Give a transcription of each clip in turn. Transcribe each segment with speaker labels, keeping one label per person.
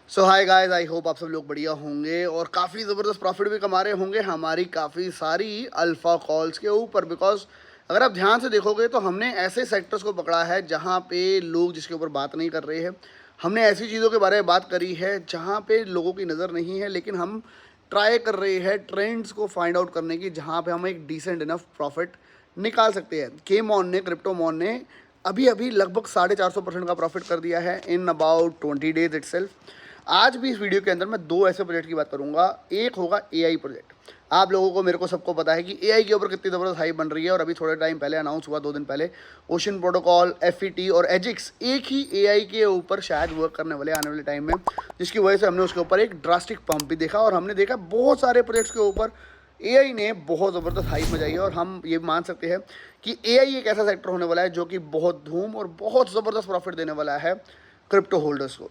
Speaker 1: So hi guys, I hope आप सब लोग बढ़िया होंगे और काफ़ी ज़बरदस्त प्रॉफिट भी कमा रहे होंगे हमारी काफ़ी सारी अल्फ़ा कॉल्स के ऊपर। बिकॉज अगर आप ध्यान से देखोगे तो हमने ऐसे सेक्टर्स को पकड़ा है जहाँ पे लोग जिसके ऊपर बात नहीं कर रहे हैं। हमने ऐसी चीज़ों के बारे में बात करी है जहाँ पे लोगों की नज़र नहीं है, लेकिन हम ट्राई कर रहे हैं ट्रेंड्स को फाइंड आउट करने की, जहाँ पे हम एक डिसेंट इनफ प्रॉफिट निकाल सकते हैं। केमॉन ने, क्रिप्टोमॉन ने अभी अभी लगभग 450% का प्रॉफिट कर दिया है इन अबाउट 20 डेज इटसेल्फ। आज भी इस वीडियो के अंदर मैं दो ऐसे प्रोजेक्ट की बात करूंगा। एक होगा एआई प्रोजेक्ट। आप लोगों को, मेरे को सबको पता है कि एआई के ऊपर कितनी ज़बरदस्त हाइप बन रही है और अभी थोड़े टाइम पहले अनाउंस हुआ, 2 दिन पहले, ओशन प्रोटोकॉल, एफईटी और एजिक्स एक ही एआई के ऊपर शायद वर्क करने वाले आने वाले टाइम में, जिसकी वजह से हमने उसके ऊपर एक ड्रास्टिक पंप भी देखा और हमने देखा बहुत सारे प्रोजेक्ट्स के ऊपर एआई ने बहुत ज़बरदस्त हाइप मचाई है। और हम ये मान सकते हैं कि एआई एक ऐसा सेक्टर होने वाला है जो कि बहुत धूम और बहुत ज़बरदस्त प्रॉफिट देने वाला है क्रिप्टो होल्डर्स को।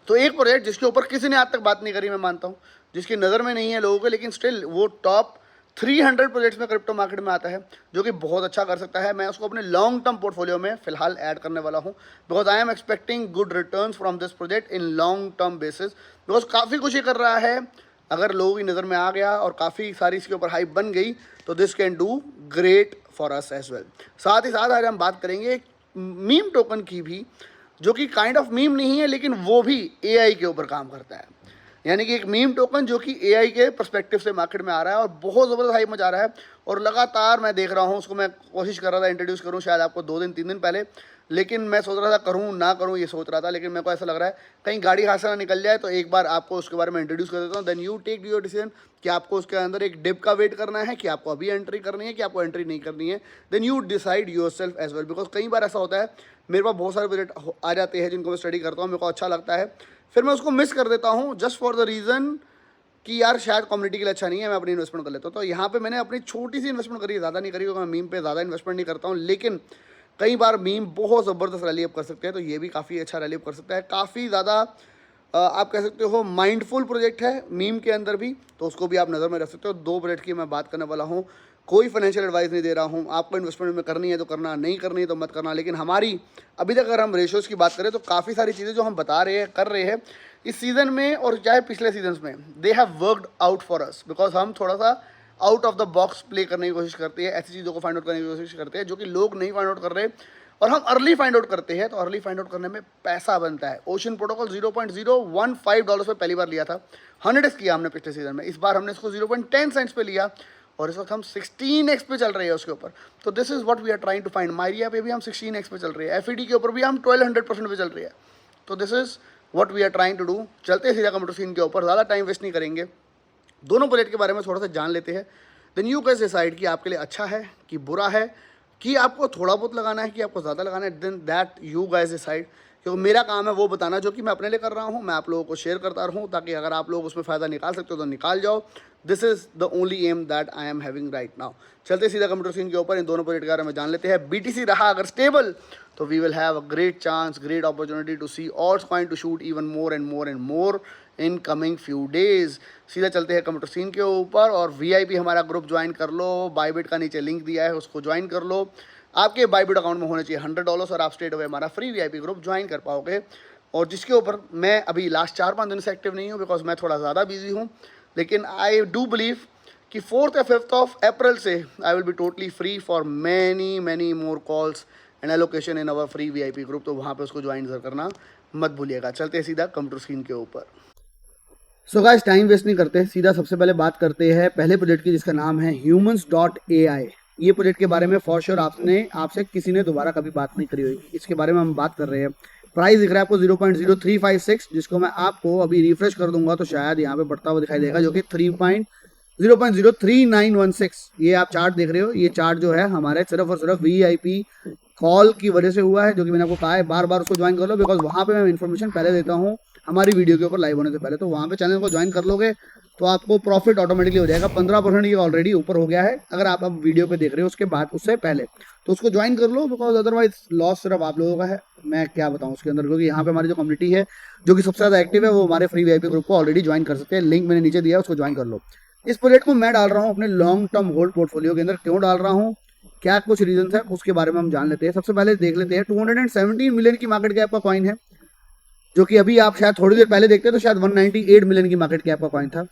Speaker 1: तो एक प्रोजेक्ट जिसके ऊपर किसी ने आज तक बात नहीं करी, मैं मानता हूँ, जिसकी नज़र में नहीं है लोगों के, लेकिन स्टिल वो टॉप 300 प्रोजेक्ट्स में क्रिप्टो मार्केट में आता है, जो कि बहुत अच्छा कर सकता है। मैं उसको अपने लॉन्ग टर्म पोर्टफोलियो में फिलहाल ऐड करने वाला हूँ, because I am expecting good returns from this project in long term basis. Because काफ़ी कुछ ये कर रहा है, अगर लोगों की नज़र में आ गया और काफ़ी सारी इसके ऊपर हाइप बन गई तो this can do great for us as well. साथ ही साथ आज हम बात करेंगे मीम टोकन की भी, जो कि काइंड ऑफ मीम नहीं है, लेकिन वो भी एआई के ऊपर काम करता है। यानी कि एक मीम टोकन जो कि एआई के पर्सपेक्टिव से मार्केट में आ रहा है और बहुत ज़बरदस्त हाइप मचा रहा है। और लगातार मैं देख रहा हूँ उसको, मैं कोशिश कर रहा था इंट्रोड्यूस करूँ शायद आपको 2 दिन 3 दिन पहले, लेकिन मैं सोच रहा था करूँ ना करूँ, ये सोच रहा था, लेकिन मेरे को ऐसा लग रहा है कहीं गाड़ी हाथ से ना निकल जाए, तो एक बार आपको उसके बारे में इंट्रोड्यूस कर देता हूँ। Then you take your decision कि आपको उसके अंदर एक डिप का वेट करना है, कि आपको अभी एंट्री करनी है, कि आपको एंट्री नहीं करनी है। Then you decide yourself as well. Because कई बार ऐसा होता है, मेरे पास बहुत सारे प्रोजेक्ट आ जाते हैं जिनको मैं स्टडी करता हूँ, मेरे को अच्छा लगता है, फिर मैं उसको मिस कर देता हूँ जस्ट फॉर द रीज़न कि यार शायद कम्युनिटी के लिए अच्छा नहीं है, मैं अपनी इन्वेस्टमेंट कर लेता हूँ। तो यहाँ पे मैंने अपनी छोटी सी इन्वेस्टमेंट करी है, ज़्यादा नहीं करी, क्योंकि मैं मीम पे ज़्यादा इन्वेस्टमेंट नहीं करता हूँ, लेकिन कई बार मीम बहुत ज़बरदस्त रैली अप कर सकते हैं, तो ये भी काफ़ी अच्छा रैली अप कर सकता है। काफ़ी ज़्यादा आप कह सकते हो माइंडफुल प्रोजेक्ट है मीम के अंदर भी, तो उसको भी आप नज़र में रख सकते हो। 2 प्रोजेक्ट की मैं बात करने वाला हूँ। कोई फाइनेंशियल एडवाइस नहीं दे रहा हूँ, आपको इन्वेस्टमेंट में करनी है तो करना, नहीं करनी है तो मत करना। लेकिन हमारी अभी तक अगर हम रेशोज़ की बात करें तो काफ़ी सारी चीज़ें जो हम बता रहे हैं, कर रहे हैं इस सीज़न में और चाहे पिछले सीजन्स में, they have worked out for us. Because हम थोड़ा सा out of the box play करने की कोशिश करते हैं, ऐसी चीज़ों को फाइंड आउट करने की कोशिश करते हैं जो कि लोग नहीं फाइंड आउट कर रहे, और हम अर्ली फाइंड आउट करते हैं, तो अर्ली फाइंड आउट करने में पैसा बनता है। ओशन प्रोटोकॉल $0.015 पे पहली बार लिया था, 100x किया हमने पिछले सीजन में। इस बार हमने इसको 0.10 सेंट्स पे लिया और इस वक्त हम 16x पे चल रहे हैं उसके ऊपर। तो this is what we are trying to find. Myria पे भी हम 16x पे चल रहे हैं, एफईडी के ऊपर भी हम 1200% पे चल रहे हैं। तो this is what we are trying to do. चलते हैं सीधा कंप्यूटर सीन के ऊपर, ज़्यादा टाइम वेस्ट नहीं करेंगे, दोनों प्रोजेक्ट के बारे में थोड़ा सा जान लेते हैं। देन यू कैसे डिसाइड कि आपके लिए अच्छा है कि बुरा है, कि आपको थोड़ा बहुत लगाना है कि आपको ज़्यादा लगाना है। Then that you guys decide. क्योंकि मेरा काम है वो बताना जो कि मैं अपने लिए कर रहा हूँ, मैं आप लोगों को शेयर करता रहूँ, ताकि अगर आप लोग उसमें फ़ायदा निकाल सकते हो तो निकाल जाओ। This is the only aim that I am having right now. चलते सीधा कंप्यूटर सीन के ऊपर, इन दोनों प्रोजेक्ट के बारे में जान लेते हैं। बीटीसी रहा अगर स्टेबल तो we will have a great chance, great opportunity to see alts coin to shoot even more and more and more in coming few days. सीधा चलते हैं कंप्यूटर सीन के ऊपर और वीआईपी हमारा ग्रुप ज्वाइन कर लो। बाइबिट का नीचे लिंक दिया है, उसको ज्वाइन कर लो। आपके बाइबिट अकाउंट में होने चाहिए $100 और आप स्ट्रेट अवे हमारा फ्री वीआईपी ग्रुप ज्वाइन कर पाओगे। और जिसके ऊपर मैं अभी लास्ट 4-5 दिन से एक्टिव नहीं हूँ, बिकॉज मैं थोड़ा ज़्यादा बिजी हूँ, लेकिन आई डू बिलीव कि 4th या 5th ऑफ अप्रैल से I will be totally free for many many more calls and allocation in our free VIP group. तो वहाँ पे उसको ज्वाइन करना मत भूलिएगा। चलते हैं सीधा कंप्यूटर स्क्रीन के ऊपर। सो गाइस, टाइम वेस्ट नहीं करते, सीधा सबसे पहले बात करते हैं पहले प्रोजेक्ट की, जिसका नाम है humans.ai। ये प्रोजेक्ट के बारे में फॉर श्योर आपसे किसी ने दोबारा कभी बात नहीं करी होगी, इसके बारे में हम बात कर रहे हैं। प्राइस दिख रहा है आपको 0.0356, जिसको मैं आपको अभी रिफ्रेश कर दूंगा तो शायद यहाँ पे बढ़ता हुआ दिखाई देगा, जो कि 0.03916। ये आप चार्ट देख रहे हो, ये चार्ट जो है हमारे सिर्फ और सिर्फ वीआईपी कॉल की वजह से हुआ है, जो कि मैंने आपको कहा है बार बार उसको ज्वाइन कर लो, बिकॉज वहाँ पे मैं इन्फॉर्मेशन पहले देता हूँ हमारी वीडियो के ऊपर लाइव होने से पहले। तो वहाँ पे चैनल को ज्वाइन कर लोगे तो आपको प्रॉफिट ऑटोमेटिकली हो जाएगा। 15% ये ऑलरेडी ऊपर हो गया है, अगर आप अब वीडियो पे देख रहे हो उसके बाद, उससे पहले, तो उसको ज्वाइन कर लो, बिकॉज अदरवाइज लॉस सिर्फ आप लोगों का है। मैं क्या बताऊँ उसके अंदर, क्योंकि यहाँ पे हमारी जो कम्युनिटी है जो कि सबसे ज़्यादा एक्टिव है, वो हमारे फ्री वीआईपी ग्रुप को ऑलरेडी ज्वाइन कर सकते हैं। लिंक मैंने नीचे दिया है, उसको ज्वाइन कर लो। इस प्रोजेक्ट को मैं डाल रहा हूँ अपने लॉन्ग टर्म होल्ड पोर्टफोलियो के अंदर। क्यों डाल रहा हूँ, क्या कुछ रीजन है, उसके बारे में हम जान लेते हैं। सबसे पहले देख लेते हैं, 217 मिलियन की मार्केट कैप का कॉइन है। जो कि अभी आप शायद थोड़ी देर पहले देखते तो शायद 198 मिलियन की मार्केट कैप का कॉइन था।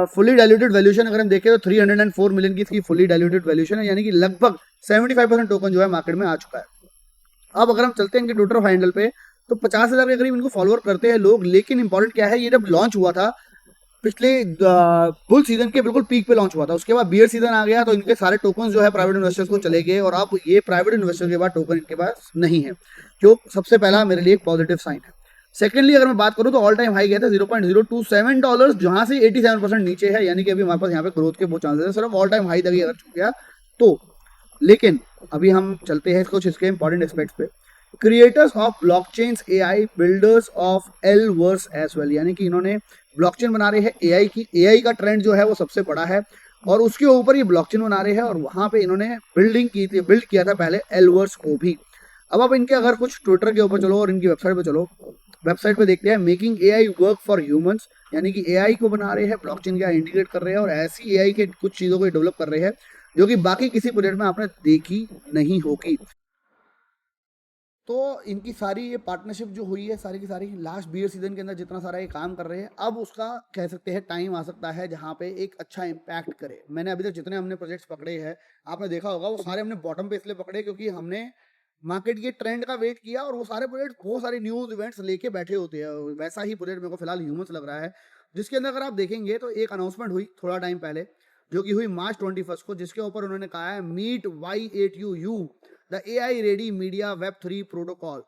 Speaker 1: फुली डाइल्यूटेड वैल्यूशन अगर हम देखें तो 304 मिलियन की इसकी फुली डाइल्यूटेड वैल्यूशन है, यानी कि लगभग 75% टोकन जो है मार्केट में आ चुका है। अब अगर हम चलते हैं इनके ट्विटर हैंडल पे तो 50,000 के करीब इनको फॉलोअर करते हैं लोग। लेकिन इंपॉर्टेंट क्या है, ये जब लॉन्च हुआ था पिछले बुल सीजन के बिल्कुल पीक पे लॉन्च हुआ था, उसके बाद बियर सीजन आ गया तो इनके सारे टोकन जो है प्राइवेट इन्वेस्टर्स को चले गए और अब ये प्राइवेट इन्वेस्टर के बाद टोकन इनके पास नहीं है, जो सबसे पहला मेरे लिए एक पॉजिटिव साइन है। सेकेंडली अगर मैं बात करूं तो ऑल टाइम हाई गया था $0.027, जहां से 87% नीचे है, यानी कि अभी हमारे पास यहाँ पे ग्रोथ के बहुत चांसेस है सिर्फ ऑल टाइम हाई तक ही अगर छू गया तो। लेकिन अभी हम चलते हैं कुछ इसके इंपॉर्टेंट एस्पेक्ट्स पे। Creators of blockchains AI builders of L verse as well, यानी कि इन्होंने ब्लॉकचेन बना रहे हैं एआई की। एआई का ट्रेंड जो है वो सबसे बड़ा है और उसके ऊपर ये ब्लॉकचेन बना रहे हैं और वहां पे इन्होंने बिल्ड किया था पहले एलवर्स को भी। अब आप इनके अगर कुछ ट्विटर के ऊपर चलो और इनकी वेबसाइट पे चलो, वेबसाइट पे देखते हैं making AI work for humans, यानी कि एआई को बना रहे हैं, ब्लॉकचेन का इंटीग्रेट कर रहे हैं और ऐसी एआई के कुछ चीजों को डेवलप कर रहे हैं जो कि बाकी किसी प्रोजेक्ट में आपने देखी नहीं होगी। तो इनकी सारी ये पार्टनरशिप जो हुई है सारी की सारी लास्ट बियर सीजन के अंदर जितना सारा ये काम कर रहे हैं, अब उसका कह सकते हैं टाइम आ सकता है जहाँ पे एक अच्छा इम्पैक्ट करे। मैंने अभी तक जितने हमने प्रोजेक्ट्स पकड़े हैं आपने देखा होगा वो सारे हमने बॉटम पे इसलिए पकड़े क्योंकि हमने मार्केट के ट्रेंड का वेट किया और वो सारे प्रोजेक्ट बहुत सारे न्यूज इवेंट्स लेके बैठे होते हैं। वैसा ही प्रोजेक्ट मेरे को फिलहाल ह्यूमंस लग रहा है, जिसके अंदर अगर आप देखेंगे तो एक अनाउंसमेंट हुई थोड़ा टाइम पहले जो कि हुई March 21 को, जिसके ऊपर उन्होंने कहा है meet Y8U the AI ready media Web3 protocol.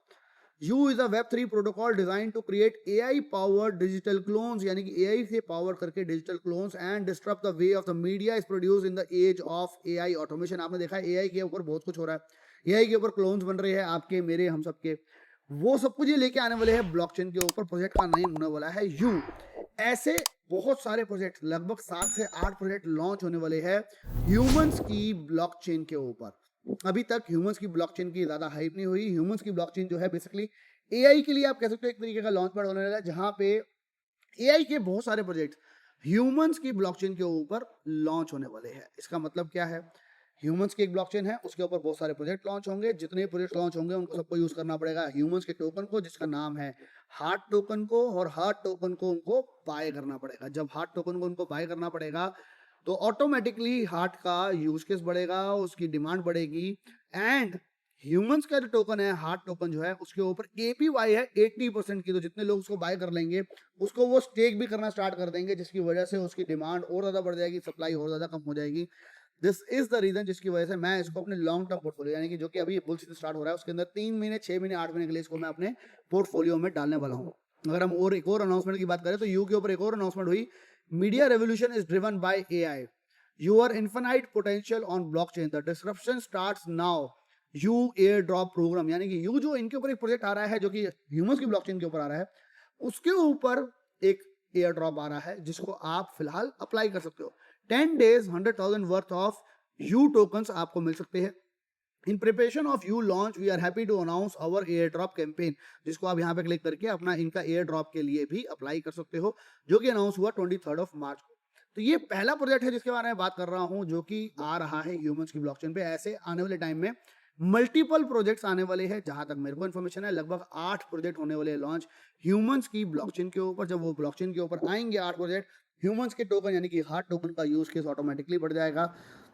Speaker 1: U is a Web3 protocol designed to create AI powered digital clones, यानी कि AI से पावर करके digital clones and disturb the way of the media is produce in the age of AI automation. आपने देखा है AI के ऊपर बहुत कुछ हो रहा है, AI के ऊपर क्लोन्स बन रहे हैं आपके मेरे हम सबके, वो सब कुछ ये लेके आने वाले हैं ब्लॉकचेन के ऊपर। प्रोजेक्ट का नाम होने वाला है U। ऐसे बहुत सारे प्रोजेक्ट लगभग 7 से 8 प्रोजेक्ट लॉन्च होने वाले हैं ह्यूमंस की ब्लॉकचेन के ऊपर। अभी तक ह्यूमंस की ब्लॉकचेन की ज्यादा हाइप नहीं हुई। ह्यूमंस की ब्लॉकचेन जो है बेसिकली एआई के लिए आप कह सकते हो एक तरीके का लॉन्च पैड होने वाला है, जहां पे एआई के बहुत सारे प्रोजेक्ट ह्यूमंस की ब्लॉकचेन के ऊपर लॉन्च होने वाले हैं। इसका मतलब क्या है, ह्यूमंस की एक ब्लॉकचेन है उसके ऊपर बहुत सारे प्रोजेक्ट लॉन्च होंगे, जितने प्रोजेक्ट लॉन्च होंगे उनको सबको यूज करना पड़ेगा ह्यूमंस के टोकन को जिसका नाम है हार्ट टोकन को, और हार्ट टोकन को उनको बाय करना पड़ेगा। जब हार्ट टोकन को उनको बाय करना पड़ेगा तो ऑटोमेटिकली हार्ट का यूज केस बढ़ेगा, उसकी डिमांड बढ़ेगी एंड ह्यूमंस का जो टोकन है हार्ट टोकन जो है उसके ऊपर APY है 80% की, तो जितने लोग उसको बाय कर लेंगे उसको वो स्टेक भी करना स्टार्ट कर देंगे, जिसकी वजह से उसकी डिमांड और ज्यादा बढ़ जाएगी, सप्लाई और ज्यादा कम हो जाएगी। दिस इज द रीजन जिसकी वजह से मैं इसको अपने लॉन्ग टर्म पोर्टफोलियो, यानी कि जो कि अभी बुल सीजन स्टार्ट हो रहा है उसके अंदर 3 महीने 6 महीने 8 महीने के लिए इसको मैं अपने पोर्टफोलियो में डालने वाला हूँ। अगर हम और एक और अनाउंसमेंट की बात करें तो यू के ऊपर एक और अनाउंसमेंट हुई, media revolution is driven by AI, your infinite potential on blockchain, the disruption starts now, U air drop program, यानी कि यू जो इनके ऊपर एक प्रोजेक्ट आ रहा है जो कि ह्यूमंस की ब्लॉकचेन के ऊपर आ रहा है उसके ऊपर एक एयर ड्रॉप आ रहा है जिसको आप फिलहाल अप्लाई कर सकते हो। 10 days 100,000 worth of U tokens आपको मिल सकते हैं। In preparation of U launch we are happy to announce our air drop campaign, जिसको आप यहाँ पे क्लिक करके अपना इनका एयर ड्रॉप के लिए भी अप्लाई कर सकते हो, जो कि अनाउंस हुआ 23 मार्च को। तो ये पहला प्रोजेक्ट है जिसके बारे में बात कर रहा हूं जो कि आ रहा है ह्यूमंस की ब्लॉकचेन पे। ऐसे आने वाले टाइम में मल्टीपल प्रोजेक्ट्स आने वाले हैं, जहां तक मेरे को इन्फॉर्मेशन है लगभग 8 प्रोजेक्ट होने वाले हैं लॉन्च ह्यूमंस की ब्लॉकचेन के ऊपर। जब वो ब्लॉकचेन के ऊपर आएंगे 8 प्रोजेक्ट, ह्यूमंस के टोकन यानी कि हार्ट टोकन का यूज केस ऑटोमेटिकली बढ़ जाएगा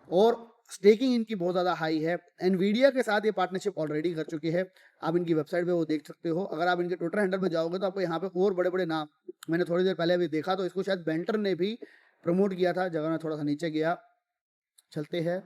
Speaker 1: और स्टेकिंग इनकी बहुत ज्यादा हाई है। एनवीडिया के साथ ये पार्टनरशिप ऑलरेडी कर चुकी है, आप इनकी वेबसाइट पे वो देख सकते हो। अगर आप इनके ट्विटर हैंडल पे जाओगे तो आपको यहाँ पे और बड़े बड़े नाम, मैंने थोड़ी देर पहले अभी देखा तो इसको शायद बेंटर ने भी प्रमोट किया था, जगह मैं थोड़ा सा नीचे गया, चलते हैं।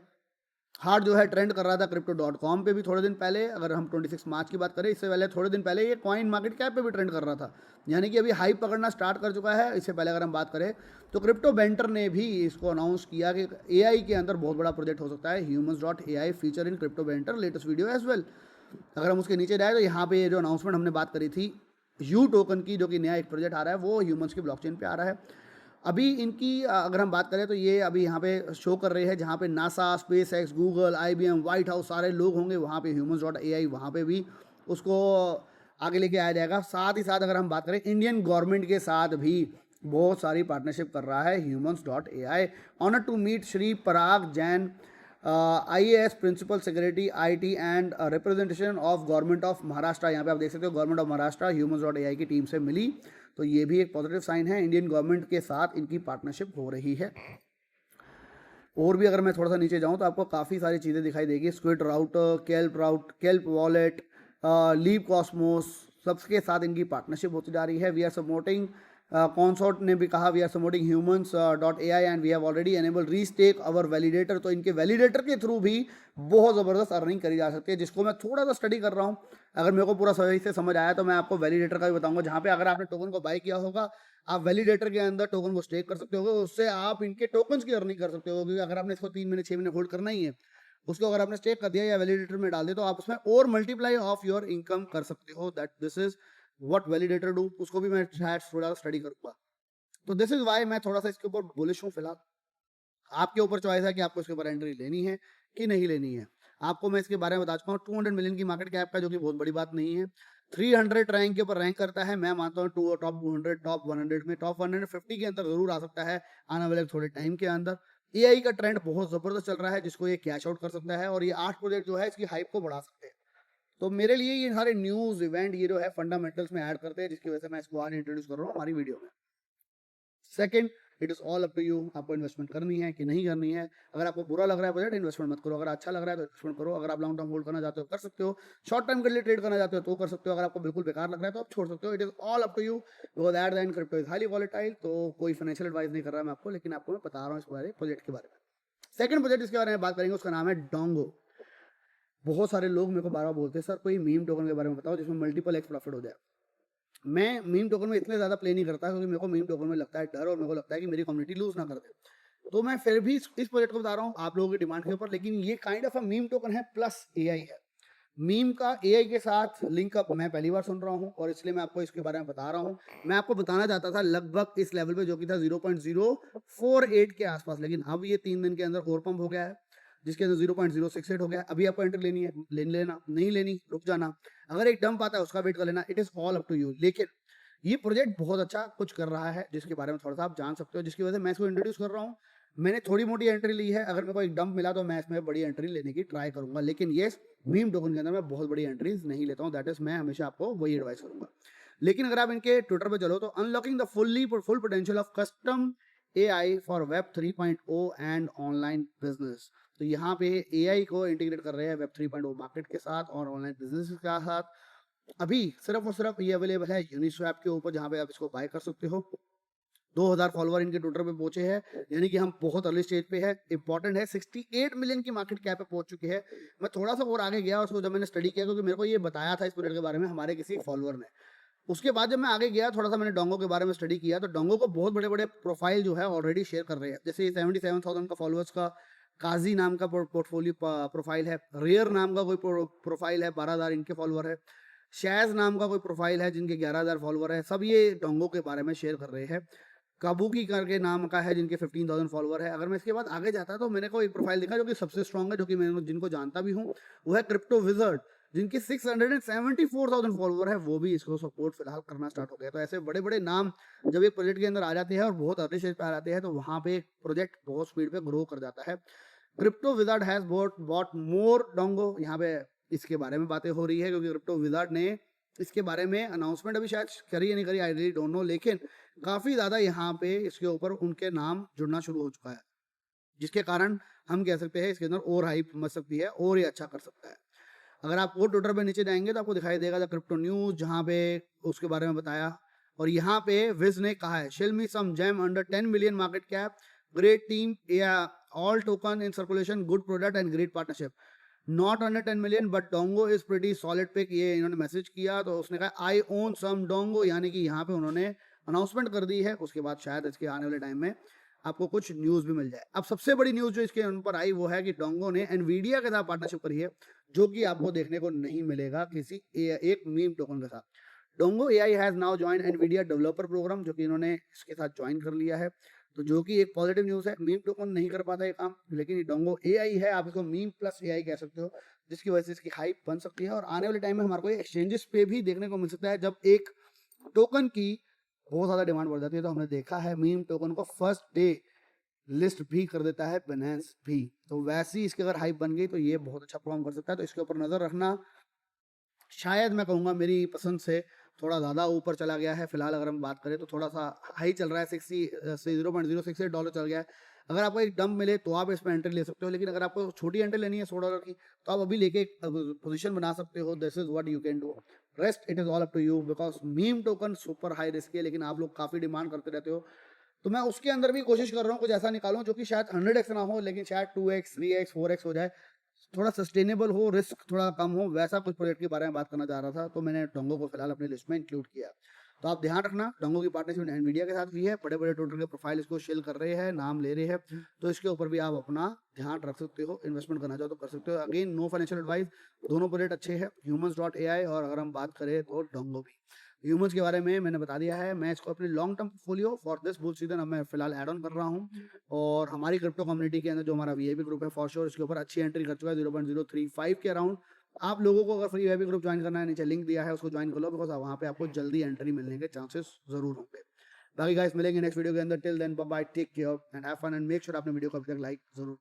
Speaker 1: हार्ट जो है ट्रेंड कर रहा था crypto.com पे भी थोड़े दिन पहले, अगर हम 26 मार्च की बात करें इससे पहले थोड़े दिन पहले ये कॉइन मार्केट कैप पे भी ट्रेंड कर रहा था, यानी कि अभी हाइप पकड़ना स्टार्ट कर चुका है। इससे पहले अगर हम बात करें तो क्रिप्टो बेंटर ने भी इसको अनाउंस किया कि AI के अंदर बहुत बड़ा प्रोजेक्ट हो सकता है, humans.ai feature in crypto banter latest video as well. अगर हम उसके नीचे जाए तो यहाँ पे ये जो अनाउंसमेंट हमने बात करी थी यू टोकन की, जो कि नया एक प्रोजेक्ट आ रहा है वो ह्यूमंस की ब्लॉकचेन पे आ रहा है। अभी इनकी अगर हम बात करें तो ये अभी यहाँ पे शो कर रहे हैं जहाँ पे NASA, SpaceX, Google, IBM, white house सारे लोग होंगे वहाँ पे humans.ai, वहाँ पे भी उसको आगे लेके आया जाएगा। साथ ही साथ अगर हम बात करें इंडियन गवर्नमेंट के साथ भी बहुत सारी पार्टनरशिप कर रहा है humans.ai। Honour to meet Shri Parag Jain IAS principal secretary IT and representation of government of Maharashtra, यहाँ पे आप देख सकते हो गवर्नमेंट ऑफ महाराष्ट्र ह्यूमन्स.ai की टीम से मिली, तो ये भी एक पॉजिटिव साइन है। इंडियन गवर्नमेंट के साथ इनकी पार्टनरशिप हो रही है। और भी अगर मैं थोड़ा सा नीचे जाऊँ तो आपको काफ़ी सारी चीज़ें दिखाई देगी, स्क्विड राउट, केल्प वॉलेट, लीव कॉस्मोस, सबके साथ इनकी पार्टनरशिप होती जा रही है। वी आर सपोर्टिंग, कॉन्सोर्ट ने भी कहा we are supporting Humans AI and we have already enable restake our validator, तो इनके वैलिडेटर के थ्रू भी बहुत ज़बरदस्त अर्निंग करी जा सकती है, जिसको मैं थोड़ा सा स्टडी कर रहा हूँ। अगर मेरे को पूरा सही से समझ आया तो मैं आपको वैलिडेटर का भी बताऊंगा, जहाँ पे अगर आपने टोकन को बाय किया होगा आप वैलिडेटर के अंदर टोकन को स्टेक कर सकते हो, उससे आप इनके टोकन्स की अर्निंग कर सकते हो। क्योंकि अगर आपने इसको 3 महीने 6 महीने होल्ड करना ही है, उसको अगर आपने स्टेक कर दिया या वैलिडेटर में डाल दिया तो आप उसमें और मल्टीप्लाई ऑफ योर इनकम कर सकते हो। That this is what validator do, उसको भी मैं शायद थोड़ा स्टडी करूंगा। तो दिस इज वाई मैं थोड़ा सा इसके ऊपर बुलिश हूँ फिलहाल। आपके ऊपर चॉइस है कि आपको इसके ऊपर एंट्री लेनी है कि नहीं लेनी है। आपको मैं इसके बारे में बता चुका हूँ, 200 मिलियन की मार्केट कैप का, जो कि बहुत बड़ी बात नहीं है। 300 रैंक के ऊपर रैंक करता है, मैं मानता हूँ टॉप 200, टॉप 100 में, टॉप 150 के अंदर जरूर आ सकता है आने वाले थोड़े टाइम के अंदर। AI का ट्रेंड बहुत जबरदस्त चल रहा है, जिसको ये कैश आउट कर सकता है, और ये 8 प्रोजेक्ट जो है इसकी हाइप को बढ़ा सकते हैं। तो मेरे लिए ये सारे न्यूज इवेंट ये जो है फंडामेंटल्स में ऐड करते हैं, जिसकी वजह से मैं इसको आज इंट्रोड्यूस कर रहा हूँ हमारी वीडियो में। Second, it is all up to you, आपको इन्वेस्टमेंट करनी है कि नहीं करनी है। अगर आपको बुरा लग रहा है बजट, इन्वेस्टमेंट मत करो। अगर अच्छा लग रहा है तो इन्वेस्टमेंट करो। अगर आप लॉन्ग टर्म होल्ड करना चाहते हो कर सकते हो, शॉर्ट टर्म के लिए ट्रेड करना चाहते हो तो कर सकते हो। अगर आपको बिल्कुल बेकार लग रहा है तो आप छोड़ सकते हो। It is all up to you, because at the end crypto is highly volatile. तो कोई फाइनेंशियल एडवाइस नहीं कर रहा है मैं आपको, लेकिन आपको मैं बता रहा हूँ इस बारे प्रोजेक्ट के बारे में। सेकंड प्रोजेक्ट जिसके बारे में बात करेंगे उसका नाम है डोंगो। बहुत सारे लोग मेरे को बार बार बोलते हैं सर कोई मीम टोकन के बारे में बताओ जिसमें मल्टीपल एक्स प्रॉफिट हो जाए। मैं मीम टोकन में इतने ज़्यादा प्ले नहीं करता, क्योंकि मेरे को मीम टोकन में लगता है डर, और मेरे को लगता है कि मेरी कम्युनिटी लूज ना कर दे। तो मैं फिर भी इस प्रोजेक्ट को बता रहा हूँ आप लोगों की डिमांड के ऊपर। लेकिन ये kind of a meme token है प्लस AI है। मीम का AI के साथ लिंक अप मैं पहली बार सुन रहा हूँ, और इसलिए मैं आपको इसके बारे में बता रहा हूँ। मैं आपको बताना चाहता था लगभग इस लेवल पे, जो कि था 0.048 के आसपास, लेकिन अब ये 3 दिन के अंदर और पंप हो गया है, जिसके अंदर 0.068 हो गया। अभी आपको एंट्री लेनी है, लेना नहीं लेनी रुक जाना। अगर एक डंप आता है उसका वेट कर लेना। It is all up to you. लेकिन ये प्रोजेक्ट बहुत अच्छा कुछ कर रहा है, जिसके बारे में थोड़ा सा आप जान सकते हो, जिसकी वजह से मैं इसको इंट्रोड्यूस कर रहा हूँ। मैंने थोड़ी मोटी एंट्री ली है, अगर मेरे को एक डंप मिला तो मैं इसमें बड़ी एंट्री लेने की ट्राई करूंगा। लेकिन ये मीम टोकन के अंदर मैं बहुत बड़ी एंट्रीज नहीं लेता हूँ। दैट इज मैं हमेशा आपको वही एडवाइस करूंगा। लेकिन अगर आप इनके ट्विटर पे चलो तो unlocking the full potential of custom AI for web 3.0 and online business. तो यहाँ पे AI को इंटीग्रेट कर रहे हैं वेब 3.0 मार्केट के साथ और ऑनलाइन बिजनेस के साथ। अभी सिर्फ और सिर्फ ये अवेलेबल है यूनिस्वैप के ऊपर, जहाँ पे आप इसको बाय कर सकते हो। 2000 फॉलोअर इनके ट्विटर पे पहुंचे हैं, यानी कि हम बहुत अर्ली स्टेज पे है। इंपॉर्टेंट है 68 मिलियन की मार्केट कैप पे पहुंच चुकी है। मैं थोड़ा सा और आगे गया उसको जब मैंने स्टडी किया, क्योंकि मेरे को ये बताया था इस प्रोजेक्ट के बारे में हमारे किसी फॉलोअर ने। उसके बाद जब मैं आगे गया थोड़ा सा मैंने डोंगो के बारे में स्टडी किया, तो डोंगो को बहुत बड़े बड़े प्रोफाइल जो है ऑलरेडी शेयर कर रहे हैं। जैसे 77,000 का फॉलोअर्स का काजी नाम का पोर्टफोलियो प्रोफाइल है, रेयर नाम का कोई प्रोफाइल है 12,000 इनके फॉलोअर है, शैज नाम का कोई प्रोफाइल है जिनके 11,000 फॉलोअर है। सब ये डोंगो के बारे में शेयर कर रहे हैं। काबूकी करके नाम का है जिनके 15,000 फॉलोअर है। अगर मैं इसके बाद आगे जाता तो मैंने को एक प्रोफाइल दिखा जो कि सबसे स्ट्रॉन्ग है, जो कि मैं जिनको जानता भी हूँ, वो है क्रिप्टो विजर्ड, जिनके 674,000 फॉलोअर है। वो भी इसको सपोर्ट फिलहाल करना स्टार्ट हो गया। तो ऐसे बड़े बड़े नाम जब एक प्रोजेक्ट के अंदर आ जाते हैं और बहुत अर्ली स्टेज पे आ जाते हैं, तो वहाँ पे प्रोजेक्ट बहुत स्पीड पे ग्रो कर जाता है। Crypto wizard has bought more Dongo, यहाँ पे इसके बारे में बातें हो रही है, क्योंकि क्रिप्टो विजार्ड ने इसके बारे में अनाउंसमेंट अभी शायद करी या नहीं करी, आई रियली डोंट नो, लेकिन काफ़ी ज़्यादा यहाँ पे इसके ऊपर उनके नाम जुड़ना शुरू हो चुका है, जिसके कारण हम कह सकते हैं इसके अंदर और हाइप मच सकती है और ये अच्छा कर सकता है। अगर आप वो ट्विटर पे नीचे जाएंगे तो आपको दिखाई देगा द क्रिप्टो न्यूज, जहाँ पे उसके बारे में बताया। और यहाँ पे विज ने कहा है shill me some gem under 10 million market cap, great team, all token in circulation, good product and great partnership, not under 10 million but Dongo is pretty solid pick. ये इन्होंने मैसेज किया तो उसने कहा आई ओन सम डोंगो, यानी कि यहाँ पे उन्होंने अनाउंसमेंट कर दी है। उसके बाद शायद इसके आने वाले टाइम में आपको कुछ न्यूज़ भी मिल जाए। अब सबसे बड़ी न्यूज़ जो इसके ऊपर आई वो है कि डोंगो ने एनवीडिया के साथ पार्टनरशिप करी है, जो कि आपको देखने को नहीं मिलेगा किसी एक मीम टोकन के साथ। Dongo AI has now join Nvidia developer program, जो कि इन्होंने इसके साथ ज्वाइन कर लिया है। तो जो कि एक पॉजिटिव न्यूज़ है। मीम टोकन नहीं कर पाता ये काम, लेकिन ये डोंगो AI है, आप इसको मीम प्लस AI कह सकते हो, जिसकी वजह से इसकी हाइप बन सकती है। और आने वाले टाइम में हमारे को एक्सचेंजेस पे भी देखने को मिल सकता है, जब एक टोकन की बहुत ज़्यादा डिमांड बढ़ जाती है। तो हमने देखा है मीम टोकन को फर्स्ट डे लिस्ट भी कर देता है Binance भी। तो वैसी इसकी अगर हाइप बन गई तो ये बहुत अच्छा परफॉर्म कर सकता है, तो इसके ऊपर नज़र रखना। शायद मैं कहूँगा मेरी पसंद से थोड़ा ज़्यादा ऊपर चला गया है। फिलहाल अगर हम बात करें तो थोड़ा सा हाई चल रहा है, 0.068 डॉलर चल गया है। अगर आपको एक डंप मिले तो आप इसमें एंट्री ले सकते हो, लेकिन अगर आपको छोटी एंट्री लेनी है $100 की तो आप अभी लेके एक पोजीशन बना सकते हो। This is what you can do, rest it is all up to you, because meme token super high risk है, लेकिन आप लोग काफ़ी डिमांड करते रहते हो। तो मैं उसके अंदर भी कोशिश कर रहा हूँ कुछ ऐसा निकालूं जो कि शायद 100x ना हो, लेकिन शायद 2x 3x 4x हो जाए, थोड़ा सस्टेनेबल हो, रिस्क थोड़ा कम हो, वैसा कुछ प्रोजेक्ट के बारे में बात करना चाह रहा था। तो मैंने डोंगो को फिलहाल अपनी लिस्ट में इंक्लूड किया। तो आप ध्यान रखना, डोंगो की पार्टनरशिप एनवीडिया के साथ भी है, बड़े बड़े टोटल के प्रोफाइल इसको शेल कर रहे हैं, नाम ले रहे हैं, तो इसके ऊपर भी आप अपना ध्यान रख सकते हो। इन्वेस्टमेंट करना चाहो तो कर सकते हो। अगेन नो फाइनेंशियल एडवाइस, दोनों प्रोजेक्ट अच्छे हैं, Humans.ai और अगर हम बात करें तो डोंगो भी। ह्यूमंस के बारे में मैंने बता दिया है, मैं इसको अपनी long term portfolio for this bull season अब मैं फिलहाल ऐड ऑन कर रहा हूँ। और हमारी क्रिप्टो कम्युनिटी के अंदर जो हमारा वीआईपी ग्रुप है फॉर श्योर इसके ऊपर अच्छी एंट्री कर चुका है 0.035 के अराउंड। आप लोगों को अगर फ्री वीआईपी ग्रुप ज्वाइन करना है, नीचे लिंक दिया है उसको ज्वाइन कर लो, बिकॉज वहाँ पे आपको जल्दी एंट्री मिलने के चांसेस जरूर होंगे। बाकी गाइस मिलेंगे नेक्स्ट वीडियो के अंदर, till then bye bye, take care and have fun and make sure आपने वीडियो को अभी तक लाइक जरूर